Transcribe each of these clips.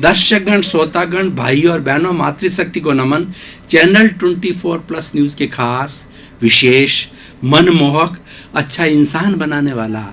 दर्शकगण, श्रोतागण, भाई और बहनों, मातृशक्ति को नमन। चैनल 24+ न्यूज के खास, विशेष, मनमोहक, अच्छा इंसान बनाने वाला,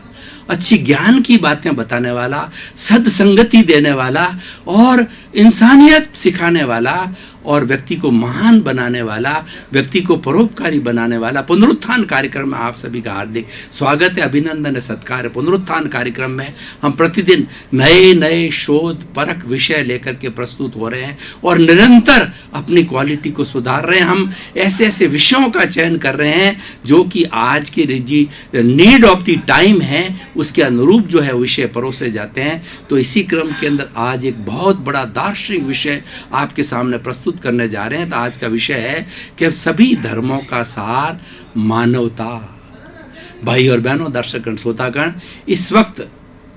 अच्छी ज्ञान की बातें बताने वाला, सदसंगति देने वाला और इंसानियत सिखाने वाला और व्यक्ति को महान बनाने वाला, व्यक्ति को परोपकारी बनाने वाला पुनरुत्थान कार्यक्रम में आप सभी का हार्दिक स्वागत है, अभिनंदन है, सत्कार है। पुनरुत्थान कार्यक्रम में हम प्रतिदिन नए नए शोध परक विषय लेकर के प्रस्तुत हो रहे हैं और निरंतर अपनी क्वालिटी को सुधार रहे हैं। हम ऐसे ऐसे विषयों का चयन कर रहे हैं जो कि आज की नीड ऑफ द टाइम है, उसके अनुरूप जो है विषय परोसे जाते हैं। तो इसी क्रम के अंदर आज एक बहुत बड़ा दार्शनिक विषय आपके सामने प्रस्तुत करने जा रहे हैं। तो आज का विषय है कि सभी धर्मों का सार मानवता। भाई और बहनों, दर्शकगण, श्रोतागण, इस वक्त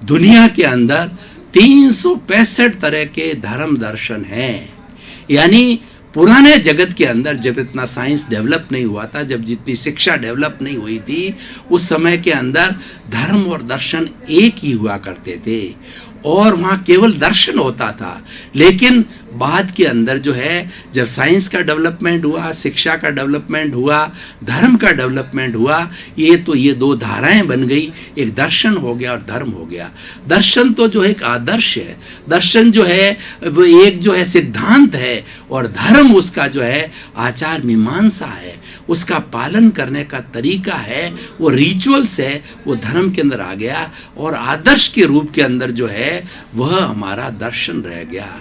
दुनिया के अंदर 365 तरह के धर्म दर्शन हैं। यानी पुराने जगत के अंदर जब इतना साइंस डेवलप नहीं हुआ था, जब जितनी शिक्षा डेवलप नहीं हुई थी, उस समय के अंदर धर्म और दर्शन एक ही हुआ करते थे और वहां केवल दर्शन होता था। लेकिन बाद के अंदर जो है, जब साइंस का डेवलपमेंट हुआ, शिक्षा का डेवलपमेंट हुआ, धर्म का डेवलपमेंट हुआ, ये दो धाराएं बन गई, एक दर्शन हो गया और धर्म हो गया। दर्शन तो जो है एक आदर्श है, दर्शन जो है वो एक जो है सिद्धांत है और धर्म उसका जो है आचार मीमांसा है, उसका पालन करने का तरीका है, वो रिचुअल्स है, वो धर्म के अंदर आ गया और आदर्श के रूप के अंदर जो है वह हमारा दर्शन रह गया।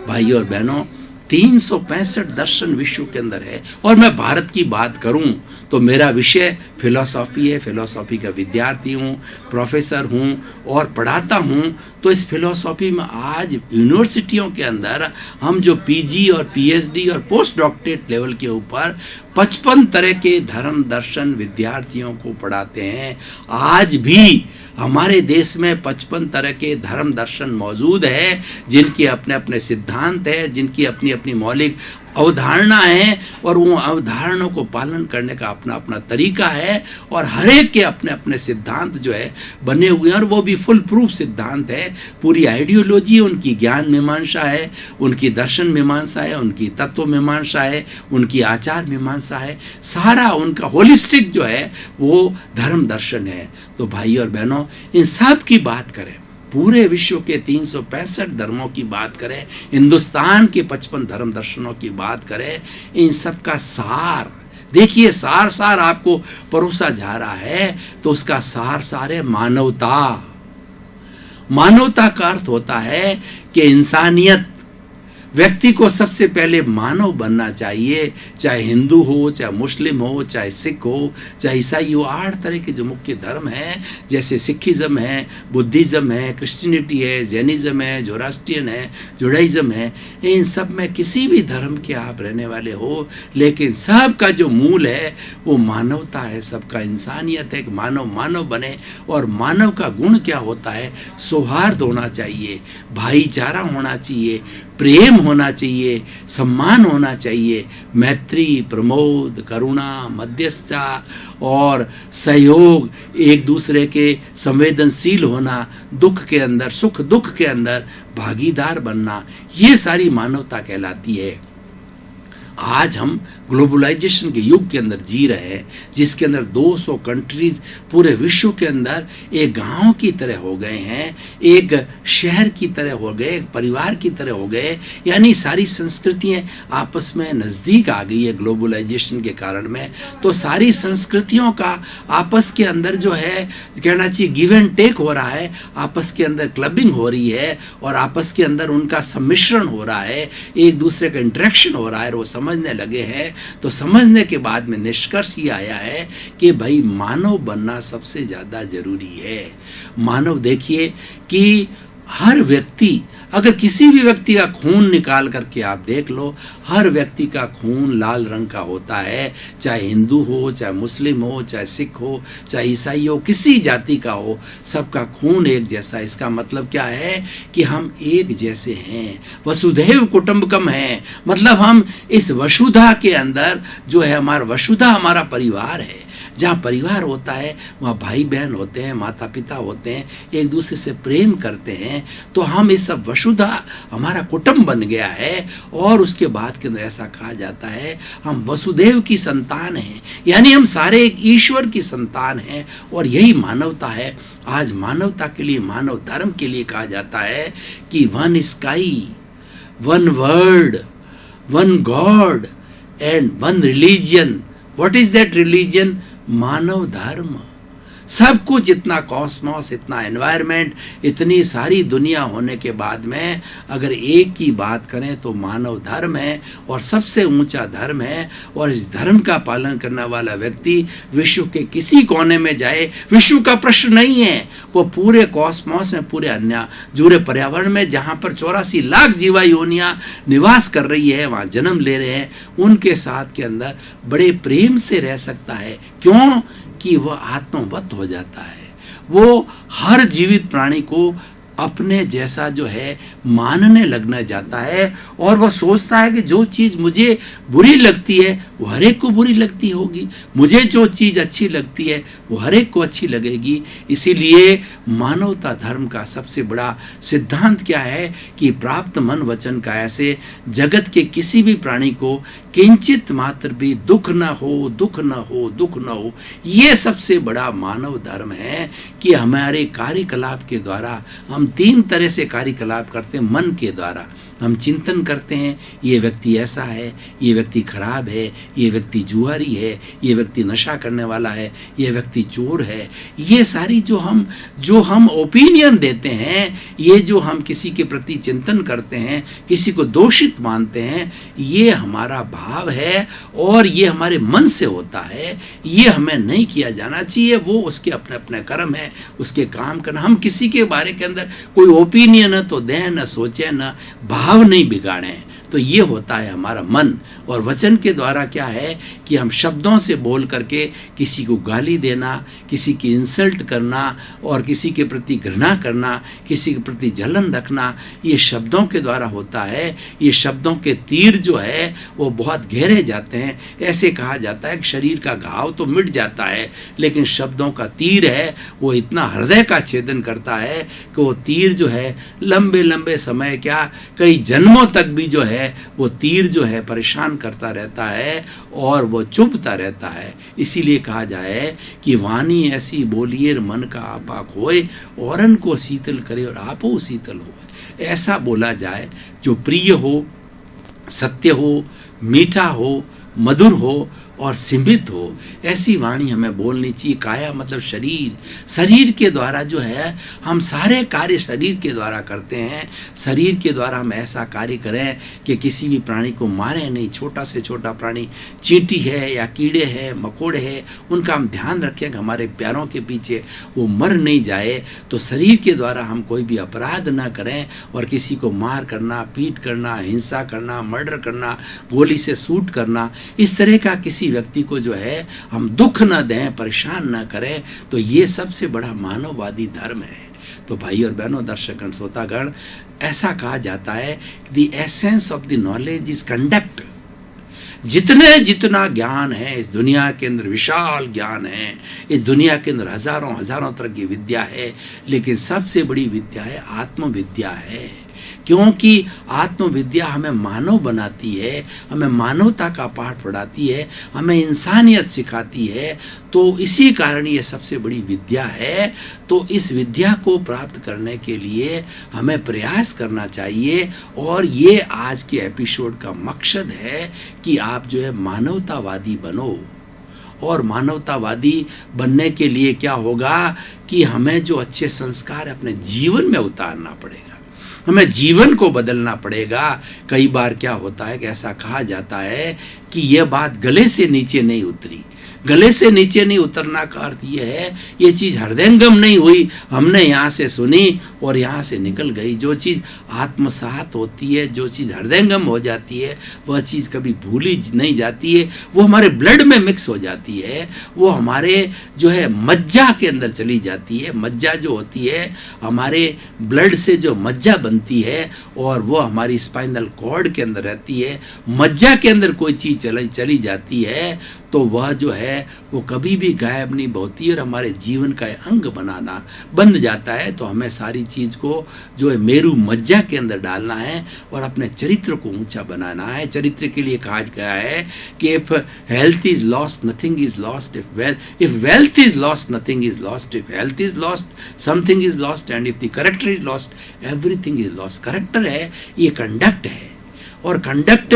भाई और बहनों, 365 दर्शन विश्व के अंदर है और मैं भारत की बात करूं तो मेरा विषय फिलॉसफी है। फिलॉसफी का विद्यार्थी हूं, प्रोफेसर हूं और पढ़ाता हूं। तो इस फिलॉसफी में आज यूनिवर्सिटियों के अंदर हम जो पीजी और पीएचडी और पोस्ट डॉक्टरेट लेवल के ऊपर 55 तरह के धर्म दर्शन विद्यार्थियों को पढ़ाते हैं। आज भी हमारे देश में 55 तरह के धर्म दर्शन मौजूद है, जिनके अपने अपने सिद्धांत है, जिनकी अपनी अपनी मौलिक अवधारणा है और वो अवधारणाओं को पालन करने का अपना अपना तरीका है और हर एक के अपने अपने सिद्धांत जो है बने हुए हैं और वो भी फुल प्रूफ सिद्धांत है। पूरी आइडियोलॉजी उनकी ज्ञान मीमांसा है, उनकी दर्शन मीमांसा है, उनकी तत्व मीमांसा है, उनकी आचार मीमांसा है, सारा उनका होलिस्टिक जो है वो धर्म दर्शन है। तो भाई और बहनों, इन सब की बात करें, पूरे विश्व के 365 धर्मों की बात करें, हिंदुस्तान के 55 धर्म दर्शनों की बात करें, इन सब का सार देखिए, सार आपको परोसा जा रहा है तो उसका सार है मानवता। मानवता का अर्थ होता है कि इंसानियत, व्यक्ति को सबसे पहले मानव बनना चाहिए, चाहे हिंदू हो, चाहे मुस्लिम हो, चाहे सिख हो, चाहे ईसाई हो। 8 तरह के जो मुख्य धर्म हैं, जैसे सिखिज्म है, बुद्धिज्म है, क्रिश्चियनिटी है, जैनिज्म है, जोरास्ट्रियन है, जुडाइज्म है, इन सब में किसी भी धर्म के आप रहने वाले हो, लेकिन सबका जो मूल है वो मानवता है, सबका इंसानियत है। मानव बने और मानव का गुण क्या होता है? सौहार्द होना चाहिए, भाईचारा होना चाहिए, प्रेम होना चाहिए, सम्मान होना चाहिए, मैत्री, प्रमोद, करुणा, मध्यस्थता और सहयोग, एक दूसरे के संवेदनशील होना, दुख के अंदर, सुख दुख के अंदर भागीदार बनना, ये सारी मानवता कहलाती है। आज हम ग्लोबलाइजेशन के युग के अंदर जी रहे हैं, जिसके अंदर 200 कंट्रीज पूरे विश्व के अंदर एक गांव की तरह हो गए हैं, एक शहर की तरह हो गए, एक परिवार की तरह हो गए। यानी सारी संस्कृतियां आपस में नजदीक आ गई है ग्लोबलाइजेशन के कारण में। तो सारी संस्कृतियों का आपस के अंदर जो है कहना चाहिए गिव एंड टेक हो रहा है, आपस के अंदर क्लबिंग हो रही है और आपस के अंदर उनका सम्मिश्रण हो रहा है, एक दूसरे का इंटरेक्शन हो रहा है, वो समझने लगे हैं। तो समझने के बाद में निष्कर्ष ये आया है कि भाई मानव बनना सबसे ज्यादा जरूरी है। मानव, देखिए कि हर व्यक्ति, अगर किसी भी व्यक्ति का खून निकाल करके आप देख लो, हर व्यक्ति का खून लाल रंग का होता है, चाहे हिंदू हो, चाहे मुस्लिम हो, चाहे सिख हो, चाहे ईसाई हो, किसी जाति का हो, सबका खून एक जैसा। इसका मतलब क्या है कि हम एक जैसे हैं, वसुधैव कुटुंबकम है। मतलब हम इस वसुधा के अंदर जो है, हमारा वसुधा हमारा परिवार है, जहाँ परिवार होता है वहाँ भाई बहन होते हैं, माता पिता होते हैं, एक दूसरे से प्रेम करते हैं, तो हम इस सब वसुधा हमारा कुटुंब बन गया है। और उसके बाद के अंदर ऐसा कहा जाता है हम वसुदेव की संतान हैं, यानी हम सारे एक ईश्वर की संतान हैं। और यही मानवता है। आज मानवता के लिए, मानव धर्म के लिए कहा जाता है कि one sky, one world, one god and one religion. What is that religion? मानव धर्म। सब कुछ, इतना कॉस्मॉस, इतना एनवायरनमेंट, इतनी सारी दुनिया होने के बाद में अगर एक की बात करें तो मानव धर्म है और सबसे ऊंचा धर्म है। और इस धर्म का पालन करने वाला व्यक्ति विश्व के किसी कोने में जाए, विश्व का प्रश्न नहीं है, वो पूरे कॉस्मॉस में, पूरे अन्य पूरे पर्यावरण में जहाँ पर 84 लाख जीवा योनियां निवास कर रही है, वहाँ जन्म ले रहे हैं, उनके साथ के अंदर बड़े प्रेम से रह सकता है। क्यों? कि वह आत्मवत हो जाता है। वो हर जीवित प्राणी को अपने जैसा जो है मानने लगना जाता है और वह सोचता है कि जो चीज मुझे बुरी लगती है वो हर एक को बुरी लगती होगी, मुझे जो चीज अच्छी लगती है वो हर एक को अच्छी लगेगी। इसीलिए मानवता धर्म का सबसे बड़ा सिद्धांत क्या है कि प्राप्त मन वचन का ऐसे जगत के किसी भी प्राणी को किंचित मात्र भी दुख न हो, दुख न हो, दुख न हो। ये सबसे बड़ा मानव धर्म है कि हमारे कार्यकलाप के द्वारा हम 3 तरह से कार्यकलाप करते हैं। मन के द्वारा हम चिंतन करते हैं, ये व्यक्ति ऐसा है, ये व्यक्ति खराब है, ये व्यक्ति जुआरी है, ये व्यक्ति नशा करने वाला है, ये व्यक्ति चोर है। ये सारी जो हम ओपिनियन देते हैं, ये जो हम किसी के प्रति चिंतन करते हैं, किसी को दोषित मानते हैं, ये हमारा भाव है और ये हमारे मन से होता है। ये हमें नहीं किया जाना चाहिए। वो उसके अपने अपने कर्म है, उसके काम करना। हम किसी के बारे के अंदर कोई ओपिनियन न तो दें, न सोचें, न भाव नहीं बिगाड़ें। तो ये होता है हमारा मन। और वचन के द्वारा क्या है कि हम शब्दों से बोल करके किसी को गाली देना, किसी की इंसल्ट करना और किसी के प्रति घृणा करना, किसी के प्रति जलन रखना, ये शब्दों के द्वारा होता है। ये शब्दों के तीर जो है वो बहुत गहरे जाते हैं। ऐसे कहा जाता है कि शरीर का घाव तो मिट जाता है, लेकिन शब्दों का तीर है वो इतना हृदय का छेदन करता है कि वो तीर जो है लंबे लंबे समय, क्या कई जन्मों तक भी जो है वो तीर जो है परेशान करता रहता है और वो चुभता रहता है। इसीलिए कहा जाए कि वाणी ऐसी बोलिए मन का आपा खोए, औरन को शीतल करे और आपो शीतल हो। ऐसा बोला जाए जो प्रिय हो, सत्य हो, मीठा हो, मधुर हो और सीमित हो। ऐसी वाणी हमें बोलनी चाहिए। काया मतलब शरीर। शरीर के द्वारा जो है हम सारे कार्य शरीर के द्वारा करते हैं। शरीर के द्वारा हम ऐसा कार्य करें कि किसी भी प्राणी को मारें नहीं। छोटा से छोटा प्राणी, चींटी है या कीड़े हैं, मकोड़े हैं, उनका हम ध्यान रखें कि हमारे पैरों के पीछे वो मर नहीं जाए। तो शरीर के द्वारा हम कोई भी अपराध ना करें और किसी को मार करना, पीट करना, हिंसा करना, मर्डर करना, गोली से शूट करना, इस तरह का किसी व्यक्ति को जो है हम दुख न दें, परेशान न करें। तो ये सबसे बड़ा मानववादी धर्म है। तो भाई और बहनों, दर्शकगण, श्रोतागण, ऐसा कहा जाता है the essence of the knowledge is conduct. जितना ज्ञान है इस दुनिया के अंदर, विशाल ज्ञान है इस दुनिया के अंदर, हजारों तरह की विद्या है, लेकिन सबसे बड़ी विद्या है आत्मविद्या है। क्योंकि आत्मविद्या हमें मानव बनाती है, हमें मानवता का पाठ पढ़ाती है, हमें इंसानियत सिखाती है। तो इसी कारण ये सबसे बड़ी विद्या है। तो इस विद्या को प्राप्त करने के लिए हमें प्रयास करना चाहिए। और ये आज के एपिसोड का मकसद है कि आप जो है मानवतावादी बनो। और मानवतावादी बनने के लिए क्या होगा कि हमें जो अच्छे संस्कार अपने जीवन में उतारना पड़ेगा, हमें जीवन को बदलना पड़ेगा। कई बार क्या होता है कि ऐसा कहा जाता है कि यह बात गले से नीचे नहीं उतरी। गले से नीचे नहीं उतरना का अर्थ यह है ये चीज़ हृदयंगम नहीं हुई, हमने यहाँ से सुनी और यहाँ से निकल गई। जो चीज़ आत्मसात होती है, जो चीज़ हृदयंगम हो जाती है, वह चीज़ कभी भूली नहीं जाती है। वो हमारे ब्लड में मिक्स हो जाती है, वो हमारे जो है मज्जा के अंदर चली जाती है। मज्जा जो होती है हमारे ब्लड से जो मज्जा बनती है और वो हमारी स्पाइनल कॉर्ड के अंदर रहती है। मज्जा के अंदर कोई चीज़ चली जाती है तो वह जो है वो कभी भी गायब नहीं होती और हमारे जीवन का अंग बनाना बन जाता है। तो हमें सारी चीज को जो है मेरू मज्जा के अंदर डालना है और अपने चरित्र को ऊंचा बनाना है। चरित्र के लिए कहा गया है कि if health is lost nothing is lost, if wealth is lost nothing is lost, if health is lost something is lost, and if the character is lost everything is lost. Character है, ये conduct है, और conduct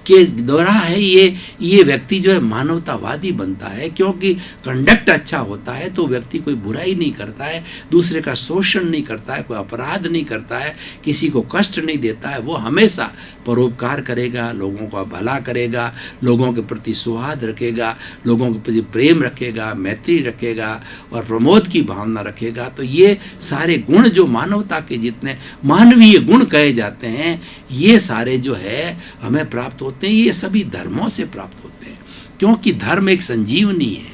के द्वारा है ये व्यक्ति जो है मानवतावादी बनता है, क्योंकि कंडक्ट अच्छा होता है तो व्यक्ति कोई बुराई नहीं करता है, दूसरे का शोषण नहीं करता है, कोई अपराध नहीं करता है, किसी को कष्ट नहीं देता है। वो हमेशा परोपकार करेगा, लोगों का भला करेगा, लोगों के प्रति सौहार्द रखेगा, लोगों के प्रति प्रेम रखेगा, मैत्री रखेगा और प्रमोद की भावना रखेगा। तो ये सारे गुण जो मानवता के जितने मानवीय गुण कहे जाते हैं, ये सारे जो है हमें प्राप्त होते हैं, ये सभी धर्मों से प्राप्त होते हैं, क्योंकि धर्म एक संजीवनी है।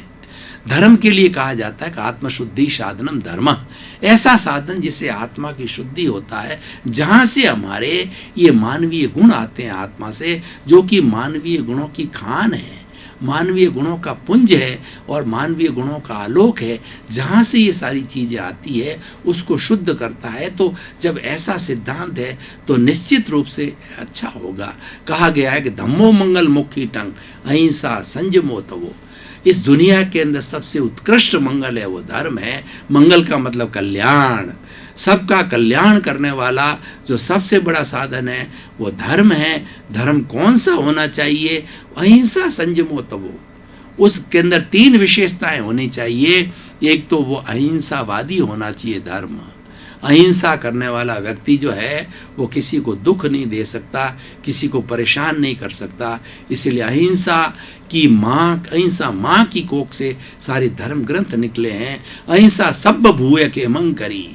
धर्म के लिए कहा जाता है कि आत्मशुद्धि साधनम धर्म, ऐसा साधन जिससे आत्मा की शुद्धि होता है, जहां से हमारे ये मानवीय गुण आते हैं आत्मा से, जो कि मानवीय गुणों की खान है, मानवीय गुणों का पुंज है और मानवीय गुणों का आलोक है। जहाँ से ये सारी चीज़ें आती है उसको शुद्ध करता है। तो जब ऐसा सिद्धांत है तो निश्चित रूप से अच्छा होगा। कहा गया है कि धम्मो मंगल मुखी टंग अहिंसा संयमो तवो। इस दुनिया के अंदर सबसे उत्कृष्ट मंगल है वो धर्म है। मंगल का मतलब कल्याण, सबका कल्याण करने वाला जो सबसे बड़ा साधन है वो धर्म है। धर्म कौन सा होना चाहिए? अहिंसा संयमो तवो। उसके अंदर 3 विशेषताएं होनी चाहिए। एक तो वो अहिंसावादी होना चाहिए धर्म। अहिंसा करने वाला व्यक्ति जो है वो किसी को दुख नहीं दे सकता, किसी को परेशान नहीं कर सकता। इसलिए अहिंसा माँ की कोख से सारे धर्म ग्रंथ निकले हैं। अहिंसा सब भूय के मंग करी।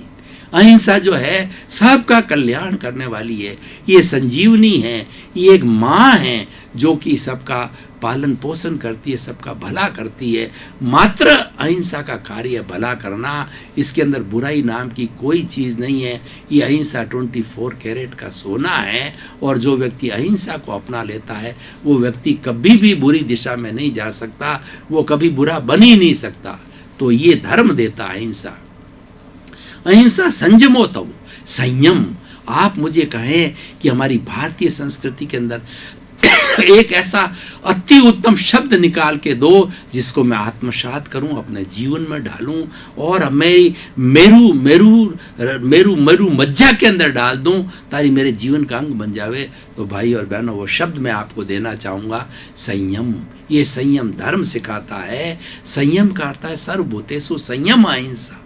अहिंसा जो है सबका कल्याण करने वाली है, ये संजीवनी है, ये एक माँ है जो कि सबका पालन पोषण करती है, सबका भला करती है। मात्र अहिंसा का कार्य भला करना, इसके अंदर बुराई नाम की कोई चीज़ नहीं है। ये अहिंसा 24 कैरेट का सोना है। और जो व्यक्ति अहिंसा को अपना लेता है वो व्यक्ति कभी भी बुरी दिशा में नहीं जा सकता, वो कभी बुरा बन ही नहीं सकता। तो ये धर्म देता अहिंसा। अहिंसा संयमो तव, संयम। आप मुझे कहें कि हमारी भारतीय संस्कृति के अंदर एक ऐसा अति उत्तम शब्द निकाल के दो जिसको मैं आत्मसात करूं, अपने जीवन में ढालूं और मेरी मेरू मेरू मेरू मेरू मज्जा के अंदर डाल दूं ताकि मेरे जीवन का अंग बन जावे। तो भाई और बहनों, वो शब्द मैं आपको देना चाहूंगा, संयम। ये संयम धर्म सिखाता है। संयम का अर्थ है सर्वभूतेषु संयम अहिंसा।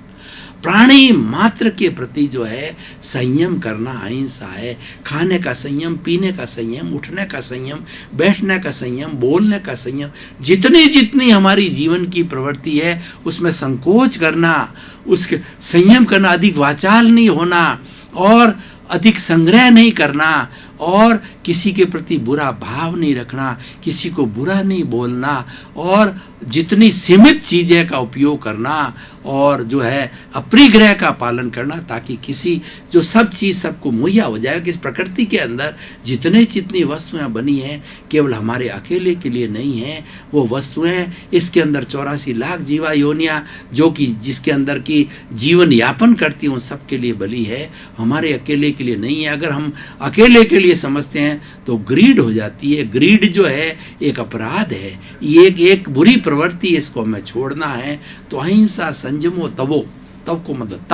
प्राणी मात्र के प्रति जो है संयम करना अहिंसा है। खाने का संयम, पीने का संयम, उठने का संयम, बैठने का संयम, बोलने का संयम, जितनी हमारी जीवन की प्रवृत्ति है उसमें संकोच करना, उसके संयम करना, अधिक वाचाल नहीं होना और अधिक संग्रह नहीं करना और किसी के प्रति बुरा भाव नहीं रखना, किसी को बुरा नहीं बोलना और जितनी सीमित चीज़ें का उपयोग करना और जो है अपरिग्रह का पालन करना, ताकि किसी जो सब चीज़ सबको मुहैया हो जाए। कि इस प्रकृति के अंदर जितनी वस्तुएं बनी हैं केवल हमारे अकेले के लिए नहीं हैं। वो वस्तुएं इसके अंदर 84 लाख जीवा योनियाँ जो कि जिसके अंदर की जीवन यापन करती हैं उन सब के लिए बली है, हमारे अकेले के लिए नहीं है। अगर हम अकेले के लिए समझते हैं तो ग्रीड हो जाती है। ग्रीड जो है एक अपराध है, ये एक बुरी प्रवृत्ति, इसको हमें छोड़ना है। तो अहिंसा संयमो तवो, तव को मतलब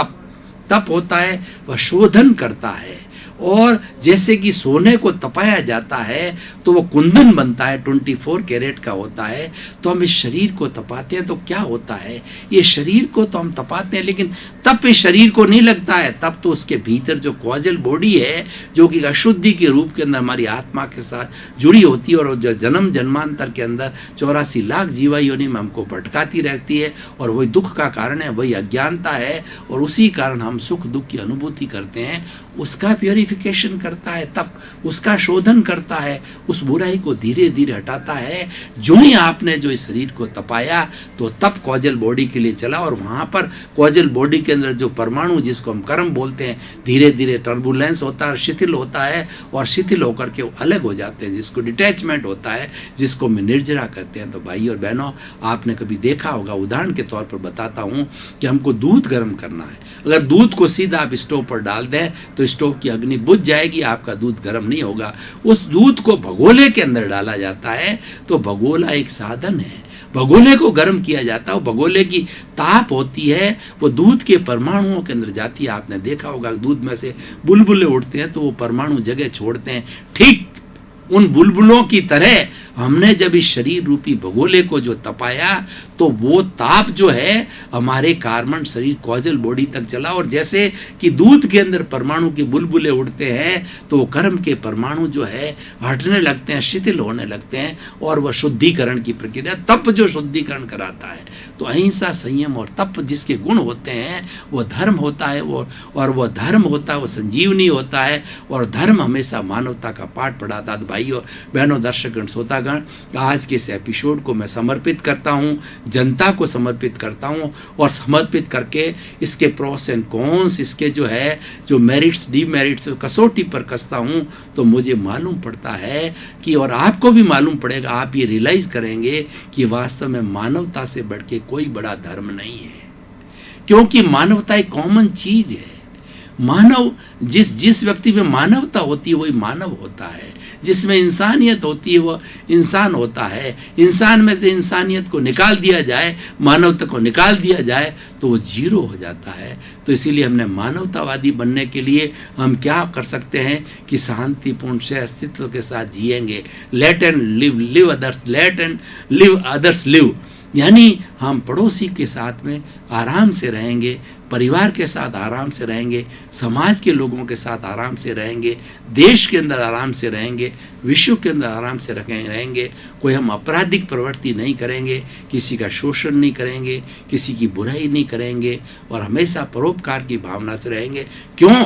तप होता है, वह शोधन करता है। और जैसे कि सोने को तपाया जाता है तो वो कुंदन बनता है, 24 कैरेट का होता है। तो हम इस शरीर को तपाते हैं तो क्या होता है, ये शरीर को तो हम तपाते हैं लेकिन तप इस शरीर को नहीं लगता है। तब तो उसके भीतर जो कॉजल बॉडी है जो कि अशुद्धि के रूप के अंदर हमारी आत्मा के साथ जुड़ी होती है और जो जन्म जन्मांतर के अंदर 84 लाख जीवा योनि में हमको भटकाती रहती है और वही दुख का कारण है, वही अज्ञानता है और उसी कारण हम सुख दुख की अनुभूति करते हैं। उसका प्योरीफिकेशन प्यूरिफिकेशन करता है, तब उसका शोधन करता है, उस बुराई को धीरे धीरे हटाता है। जो ही आपने जो इस शरीर को तपाया तो तब कॉजल बॉडी के लिए चला, और वहां पर कॉजल बॉडी के अंदर जो परमाणु जिसको हम कर्म बोलते हैं, धीरे धीरे टर्बुलेंस होता है, शिथिल होता है, और शिथिल होकर के अलग हो जाते हैं, जिसको डिटैचमेंट होता है, जिसको हम निर्जरा कहते हैं। तो भाई और बहनों, आपने कभी देखा होगा, उदाहरण के तौर पर बताता हूं कि हमको दूध गर्म करना है। अगर दूध को सीधा आप स्टोव पर डाल दें तो स्टोव की अग्नि बुझ जाएगी, आपका दूध गर्म नहीं होगा। उस दूध को भगोले के अंदर डाला जाता है, तो भगोला एक साधन है, भगोले को गर्म किया जाता है। भगोले की ताप होती है, वो दूध के परमाणुओं के अंदर जाती है। आपने देखा होगा दूध में से बुलबुले उठते हैं तो वो परमाणु जगह छोड़ते हैं। ठीक उन बुलबुलों की तरह हमने जब इस शरीर रूपी भगोले को जो तपाया तो वो ताप जो है हमारे कार्बन शरीर कॉजल बॉडी तक चला, और जैसे कि दूध के अंदर परमाणु के बुलबुले उठते हैं तो वो कर्म के परमाणु जो है हटने लगते हैं, शिथिल होने लगते हैं, और वह शुद्धिकरण की प्रक्रिया, तप जो शुद्धिकरण कराता है। तो अहिंसा, संयम और तप जिसके गुण होते हैं वो धर्म होता है, और वो धर्म होता है, वो संजीवनी होता है, और धर्म हमेशा मानवता का पाठ पढ़ाता है। भाइयों बहनों, दर्शकगण, श्रोतागण, आज के इस एपिसोड को मैं समर्पित करता हूँ, जनता को समर्पित करता हूँ, और समर्पित करके इसके प्रोस एंड कॉन्स, इसके जो है जो मेरिट्स डीमेरिट्स कसौटी पर कसता हूँ, तो मुझे मालूम पड़ता है कि, और आपको भी मालूम पड़ेगा, आप ये रियलाइज करेंगे कि वास्तव में मानवता से बढ़ के कोई बड़ा धर्म नहीं है, क्योंकि मानवता एक कॉमन चीज है। मानव जिस व्यक्ति में मानवता होती है वही मानव होता है, जिसमें इंसानियत होती है वह इंसान होता है। इंसान में से इंसानियत को निकाल दिया जाए, मानवता को निकाल दिया जाए तो वो जीरो हो जाता है। तो इसीलिए हमने मानवतावादी बनने के लिए हम क्या कर सकते हैं कि शांतिपूर्ण से अस्तित्व के साथ जिएंगे। Let and live others, let and live others live, यानी हम पड़ोसी के साथ में आराम से रहेंगे, परिवार के साथ आराम से रहेंगे, समाज के लोगों के साथ आराम से रहेंगे, देश के अंदर आराम से रहेंगे, विश्व के अंदर आराम से रहेंगे। कोई हम आपराधिक प्रवृत्ति नहीं करेंगे, किसी का शोषण नहीं करेंगे, किसी की बुराई नहीं करेंगे, और हमेशा परोपकार की भावना से रहेंगे। क्यों?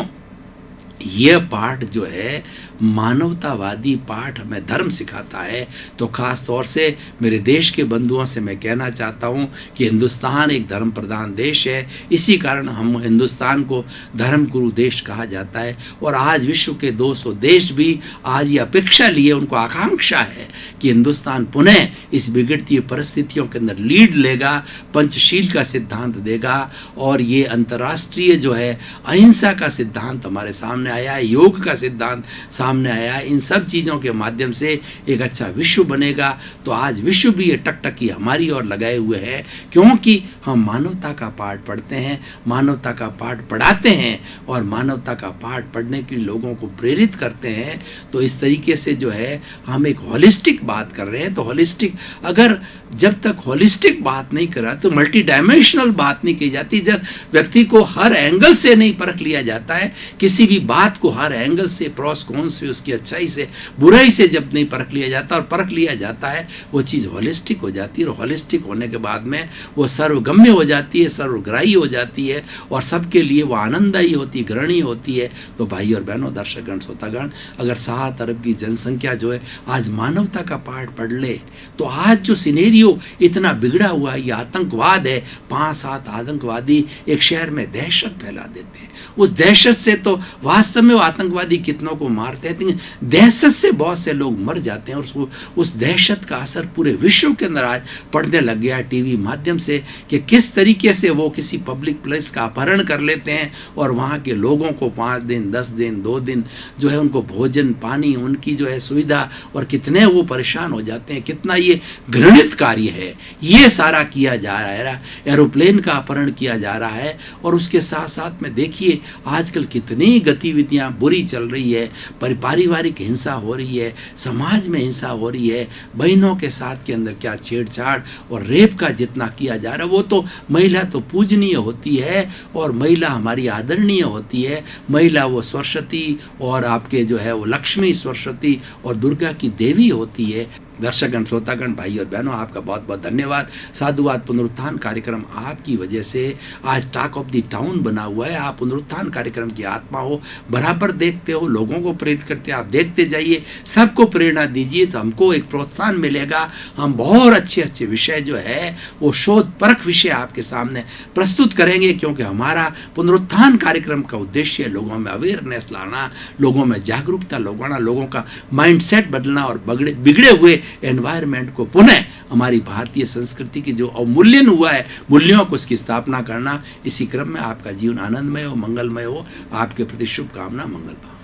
यह पाठ जो है मानवतावादी पाठ हमें धर्म सिखाता है। तो खास तौर से मेरे देश के बंधुओं से मैं कहना चाहता हूं कि हिंदुस्तान एक धर्म प्रधान देश है, इसी कारण हम हिंदुस्तान को धर्म गुरु देश कहा जाता है। और आज विश्व के 200 देश भी आज ये अपेक्षा लिए, उनको आकांक्षा है कि हिंदुस्तान पुनः इस बिगड़ती परिस्थितियों के अंदर लीड लेगा, पंचशील का सिद्धांत देगा, और ये अंतर्राष्ट्रीय जो है अहिंसा का सिद्धांत हमारे सामने आया है, योग का सिद्धांत सामने आया है। इन सब चीज़ों के माध्यम से एक अच्छा विश्व बनेगा। तो आज विश्व भी ये टकटकी हमारी ओर लगाए हुए है, क्योंकि हम मानवता का पाठ पढ़ते हैं, मानवता का पाठ पढ़ाते हैं, और मानवता का पाठ पढ़ने के लिए लोगों को प्रेरित करते हैं। तो इस तरीके से जो है हम एक होलिस्टिक बात कर रहे हैं। तो होलिस्टिक, अगर जब तक होलिस्टिक बात नहीं करा तो मल्टी डायमेंशनल बात नहीं की जाती। जब व्यक्ति को हर एंगल से नहीं परख लिया जाता है, किसी भी बात को हर एंगल से, प्रोस कॉन्स से, उसकी अच्छाई से, बुराई से जब नहीं परख लिया जाता और परख लिया जाता है, वो चीज़ होलिस्टिक हो जाती है। और होलिस्टिक होने के बाद में वो सर्वगम्य हो जाती है, सर्वग्राही हो जाती है, और सबके लिए वो आनंददायी होती, ग्रहणीय होती है। तो भाई और बहनों, दर्शकगण, श्रोतागण, अगर 7 अरब की जनसंख्या जो है आज मानवता का पाठ पढ़ ले, तो आज जो सिनेरियो इतना बिगड़ा हुआ है, ये आतंकवाद है, 5-7 आतंकवादी एक शहर में दहशत फैला देते हैं। उस दहशत से तो वास्तव में वो आतंकवादी कितनों को मारते हैं, लेकिन दहशत से बहुत से लोग मर जाते हैं। और उस दहशत का असर पूरे विश्व के अंदर आज पड़ने लग गया है टीवी माध्यम से, कि किस तरीके से वो किसी पब्लिक प्लेस का अपहरण कर लेते हैं, और वहाँ के लोगों को 5 दिन, 10 दिन, 2 दिन जो है उनको भोजन पानी, उनकी जो है सुविधा, और कितने वो परेशान हो जाते हैं। कितना ये घृणित कार्य है, ये सारा किया जा रहा है। एरोप्लेन का अपहरण किया जा रहा है, और उसके साथ साथ में देखिए आजकल कितनी गतिविधियां बुरी चल रही है, पारिवारिक हिंसा हो रही है, समाज में हिंसा हो रही है, बहनों के साथ के अंदर क्या छेड़छाड़ और रेप का जितना किया जा रहा है। वो तो महिला तो पूजनीय होती है, और महिला हमारी आदरणीय होती है। महिला वो सरस्वती और आपके जो है वो लक्ष्मी, सरस्वती और दुर्गा की देवी होती है। दर्शकगण, श्रोतागण, भाई और बहनों, आपका बहुत बहुत धन्यवाद। साधुवाद पुनरुत्थान कार्यक्रम आपकी वजह से आज टॉक ऑफ द टाउन बना हुआ है। आप पुनरुत्थान कार्यक्रम की आत्मा हो, बराबर देखते हो, लोगों को प्रेरित करते हो। आप देखते जाइए, सबको प्रेरणा दीजिए, तो हमको एक प्रोत्साहन मिलेगा। हम बहुत अच्छे अच्छे विषय जो है वो शोध परख विषय आपके सामने प्रस्तुत करेंगे, क्योंकि हमारा पुनरुत्थान कार्यक्रम का उद्देश्य है लोगों में अवेयरनेस लाना, लोगों में जागरूकता लगाना, लोगों का माइंडसेट बदलना और बिगड़े हुए एनवायरनमेंट को पुनः हमारी भारतीय संस्कृति की जो अवमूल्यन हुआ है, मूल्यों को उसकी स्थापना करना। इसी क्रम में आपका जीवन आनंदमय हो, मंगलमय हो। आपके प्रति शुभकामना, मंगल भाव।